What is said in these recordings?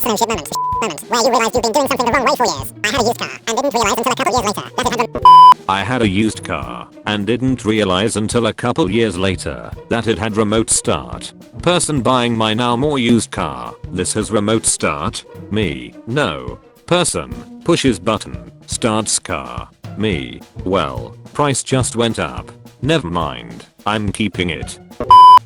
no shit moment. Moment. Where you realized you've been doing something the wrong way for years. I had a used car and didn't realize until a couple years later that it had I had a used car and didn't realize until a couple years later that it had remote start. Person buying my now more used car. This has remote start. Me. No. Person pushes button. Starts car. Me. Well, price just went up. Never mind. I'm keeping it.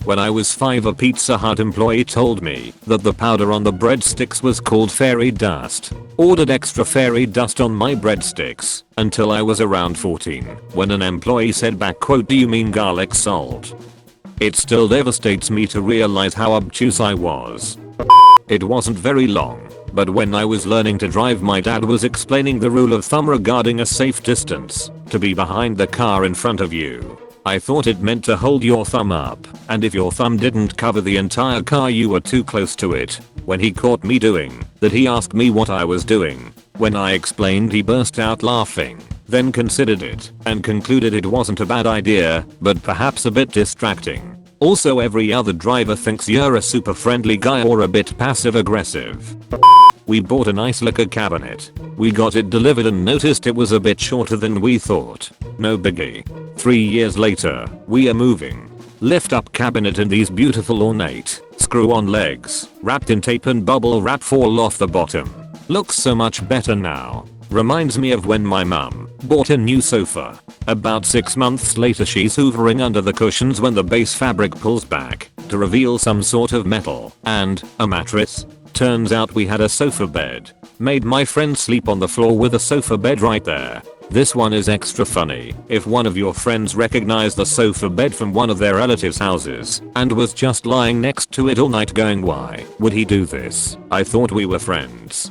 When I was 5, a Pizza Hut employee told me that the powder on the breadsticks was called fairy dust. Ordered extra fairy dust on my breadsticks until I was around 14 when an employee said back, quote, "Do you mean garlic salt?" It still devastates me to realize how obtuse I was. It wasn't very long, but when I was learning to drive, my dad was explaining the rule of thumb regarding a safe distance to be behind the car in front of you. I thought it meant to hold your thumb up, and if your thumb didn't cover the entire car you were too close to it. When he caught me doing that, he asked me what I was doing. When I explained, he burst out laughing, then considered it and concluded it wasn't a bad idea, but perhaps a bit distracting. Also, every other driver thinks you're a super friendly guy or a bit passive aggressive. We bought a nice liquor cabinet. We got it delivered and noticed it was a bit shorter than we thought. No biggie. 3 years later, we are moving. Lift up cabinet and these beautiful ornate screw on legs wrapped in tape and bubble wrap fall off the bottom. Looks so much better now. Reminds me of when my mum bought a new sofa. About 6 months later, she's hoovering under the cushions when the base fabric pulls back to reveal some sort of metal and a mattress. Turns out we had a sofa bed. Made my friend sleep on the floor with a sofa bed right there. This one is extra funny. If one of your friends recognized the sofa bed from one of their relatives' houses and was just lying next to it all night going, why would he do this? I thought we were friends.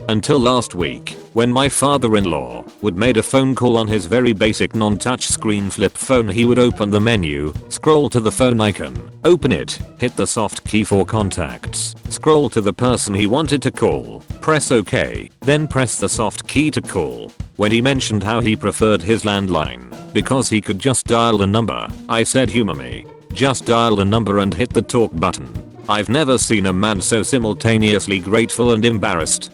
Until last week, when my father-in-law would made a phone call on his very basic non-touch screen flip phone. He would open the menu, scroll to the phone icon, open it, hit the soft key for contacts, scroll to the person he wanted to call, press OK, then press the soft key to call. When he mentioned how he preferred his landline because he could just dial the number, I said, humor me. Just dial the number and hit the talk button. I've never seen a man so simultaneously grateful and embarrassed.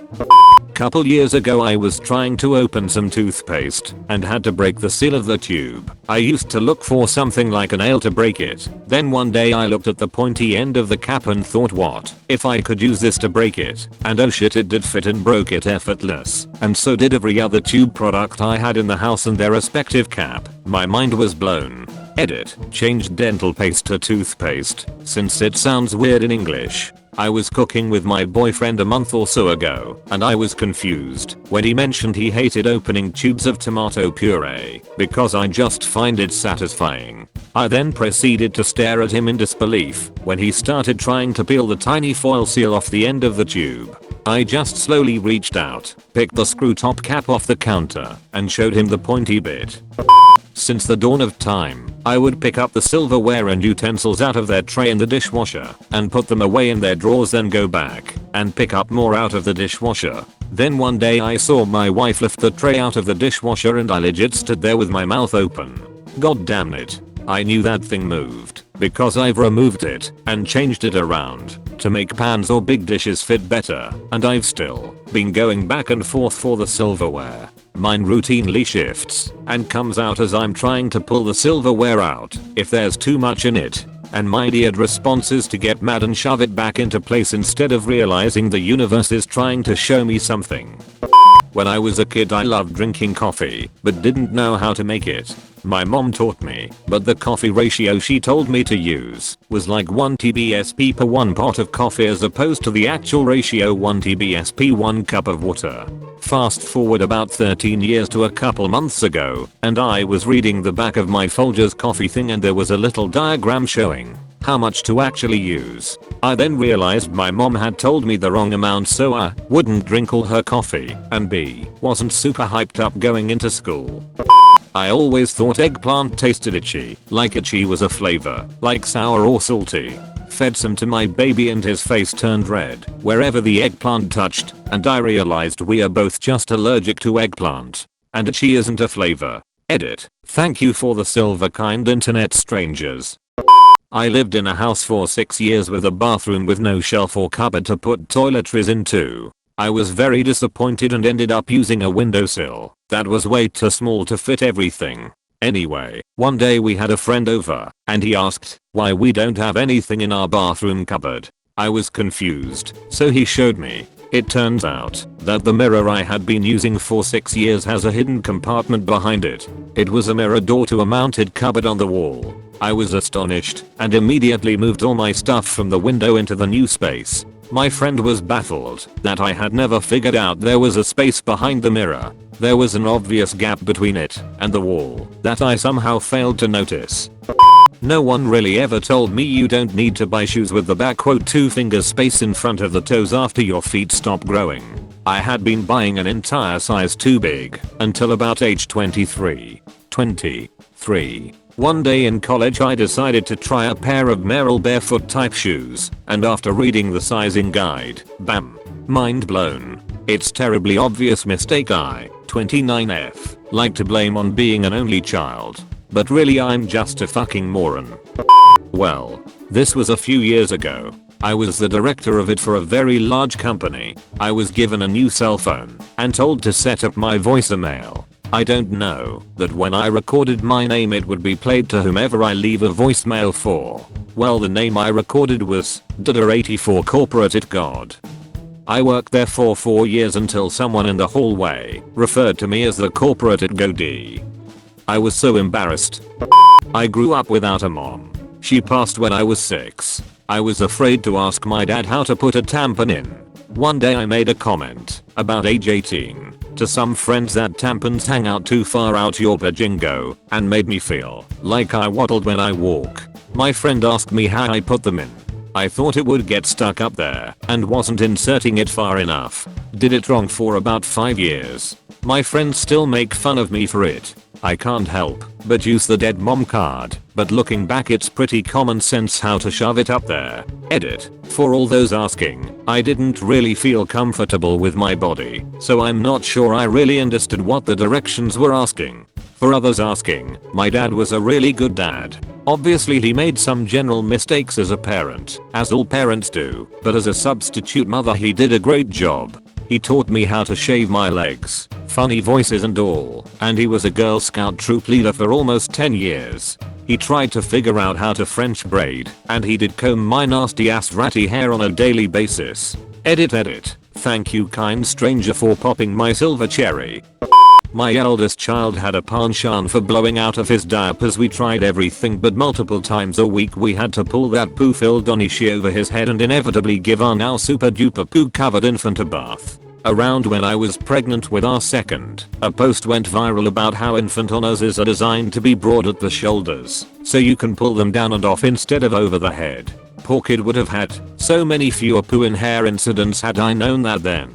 Couple years ago, I was trying to open some toothpaste and had to break the seal of the tube. I used to look for something like a nail to break it. Then one day I looked at the pointy end of the cap and thought, what if I could use this to break it? And oh shit, it did fit and broke it effortless. And so did every other tube product I had in the house and their respective cap. My mind was blown. Edit. Changed dental paste to toothpaste since it sounds weird in English. I was cooking with my boyfriend a month or so ago, and I was confused when he mentioned he hated opening tubes of tomato puree because I just find it satisfying. I then proceeded to stare at him in disbelief when he started trying to peel the tiny foil seal off the end of the tube. I just slowly reached out, picked the screw top cap off the counter, and showed him the pointy bit. Since the dawn of time, I would pick up the silverware and utensils out of their tray in the dishwasher and put them away in their drawers, then go back and pick up more out of the dishwasher. Then one day I saw my wife lift the tray out of the dishwasher and I legit stood there with my mouth open. God damn it. I knew that thing moved because I've removed it and changed it around to make pans or big dishes fit better, and I've still been going back and forth for the silverware. Mine routinely shifts and comes out as I'm trying to pull the silverware out if there's too much in it, and my idiot response is to get mad and shove it back into place instead of realizing the universe is trying to show me something. When I was a kid, I loved drinking coffee but didn't know how to make it. My mom taught me, but the coffee ratio she told me to use was like 1 TBSP per 1 pot of coffee as opposed to the actual ratio 1 TBSP 1 cup of water. Fast forward about 13 years to a couple months ago, and I was reading the back of my Folgers coffee thing and there was a little diagram showing how much to actually use. I then realized my mom had told me the wrong amount, so I wouldn't drink all her coffee and B, wasn't super hyped up going into school. I always thought eggplant tasted itchy, like itchy was a flavor, like sour or salty. Fed some to my baby and his face turned red wherever the eggplant touched, and I realized we are both just allergic to eggplant. And itchy isn't a flavor. Edit. Thank you for the silver, kind internet strangers. I lived in a house for 6 years with a bathroom with no shelf or cupboard to put toiletries into. I was very disappointed and ended up using a windowsill that was way too small to fit everything. Anyway, one day we had a friend over, and he asked why we don't have anything in our bathroom cupboard. I was confused, so he showed me. It turns out that the mirror I had been using for 6 years has a hidden compartment behind it. It was a mirror door to a mounted cupboard on the wall. I was astonished and immediately moved all my stuff from the window into the new space. My friend was baffled that I had never figured out there was a space behind the mirror. There was an obvious gap between it and the wall that I somehow failed to notice. No one really ever told me you don't need to buy shoes with the back quote 2 finger space in front of the toes after your feet stop growing. I had been buying an entire size too big until about age 23. One day in college I decided to try a pair of Merrell barefoot type shoes, and after reading the sizing guide, bam, mind blown. It's terribly obvious mistake I, 29F, like to blame on being an only child. But really I'm just a fucking moron. Well, this was a few years ago. I was the director of it for a very large company. I was given a new cell phone and told to set up my voicemail. I don't know that when I recorded my name it would be played to whomever I leave a voicemail for. Well, the name I recorded was Dada84 Corporate It God. I worked there for 4 years until someone in the hallway referred to me as the Corporate It Godee. I was so embarrassed. I grew up without a mom. She passed when I was 6. I was afraid to ask my dad how to put a tampon in. One day I made a comment about age 18 to some friends that tampons hang out too far out your vajingo and made me feel like I waddled when I walk. My friend asked me how I put them in. I thought it would get stuck up there and wasn't inserting it far enough. Did it wrong for about 5 years. My friends still make fun of me for it. I can't help but use the dead mom card, but looking back it's pretty common sense how to shove it up there. Edit. For all those asking, I didn't really feel comfortable with my body, so I'm not sure I really understood what the directions were asking. For others asking, my dad was a really good dad. Obviously he made some general mistakes as a parent, as all parents do, but as a substitute mother he did a great job. He taught me how to shave my legs, funny voices and all, and he was a Girl Scout troop leader for almost 10 years. He tried to figure out how to French braid, and he did comb my nasty ass ratty hair on a daily basis. Edit. Thank you kind stranger for popping my silver cherry. My eldest child had a penchant for blowing out of his diapers. We tried everything but multiple times a week we had to pull that poo-filled onishi over his head and inevitably give our now super duper poo covered infant a bath. Around when I was pregnant with our second, a post went viral about how infant onases are designed to be broad at the shoulders, so you can pull them down and off instead of over the head. Poor kid would have had so many fewer poo and hair incidents had I known that then.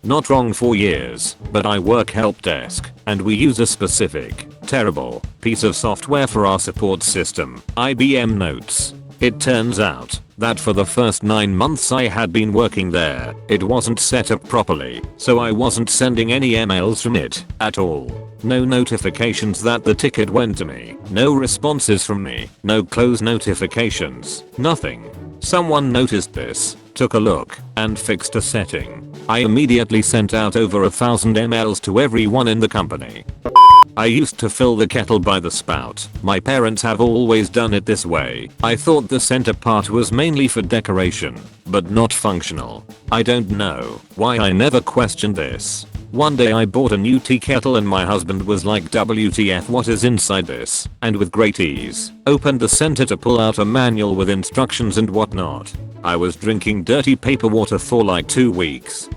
Not wrong for years, but I work help desk, and we use a specific, terrible piece of software for our support system, IBM Notes. It turns out that for the first 9 months I had been working there, it wasn't set up properly, so I wasn't sending any emails from it at all. No notifications that the ticket went to me, no responses from me, no close notifications, nothing. Someone noticed this, took a look, and fixed a setting. I immediately sent out over 1,000 emails to everyone in the company. I used to fill the kettle by the spout. My parents have always done it this way. I thought the center part was mainly for decoration, but not functional. I don't know why I never questioned this. One day I bought a new tea kettle and my husband was like, WTF, what is inside this? And with great ease, opened the center to pull out a manual with instructions and whatnot. I was drinking dirty paper water for like 2 weeks.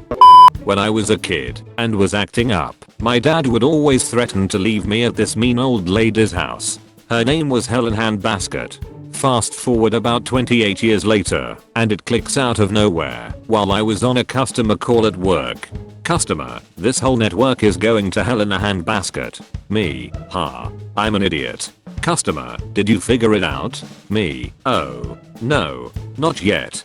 When I was a kid and was acting up, my dad would always threaten to leave me at this mean old lady's house. Her name was Helen Handbasket. Fast forward about 28 years later, and it clicks out of nowhere while I was on a customer call at work. Customer, this whole network is going to hell in a handbasket. Me, ha, I'm an idiot. Customer, did you figure it out? Me, oh, no, not yet.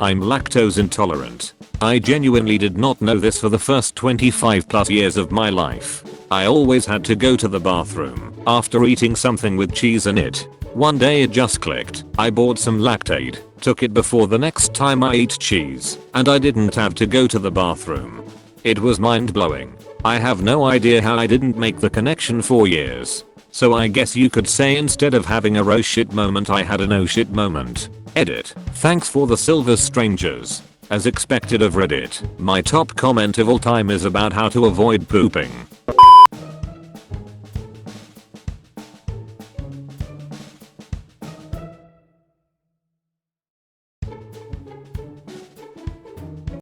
I'm lactose intolerant. I genuinely did not know this for the first 25 plus years of my life. I always had to go to the bathroom after eating something with cheese in it. One day it just clicked. I bought some Lactaid, took it before the next time I ate cheese, and I didn't have to go to the bathroom. It was mind blowing. I have no idea how I didn't make the connection for years. So I guess you could say instead of having a oh shit moment I had an oh shit moment. Edit. Thanks for the silver strangers. As expected of Reddit, my top comment of all time is about how to avoid pooping.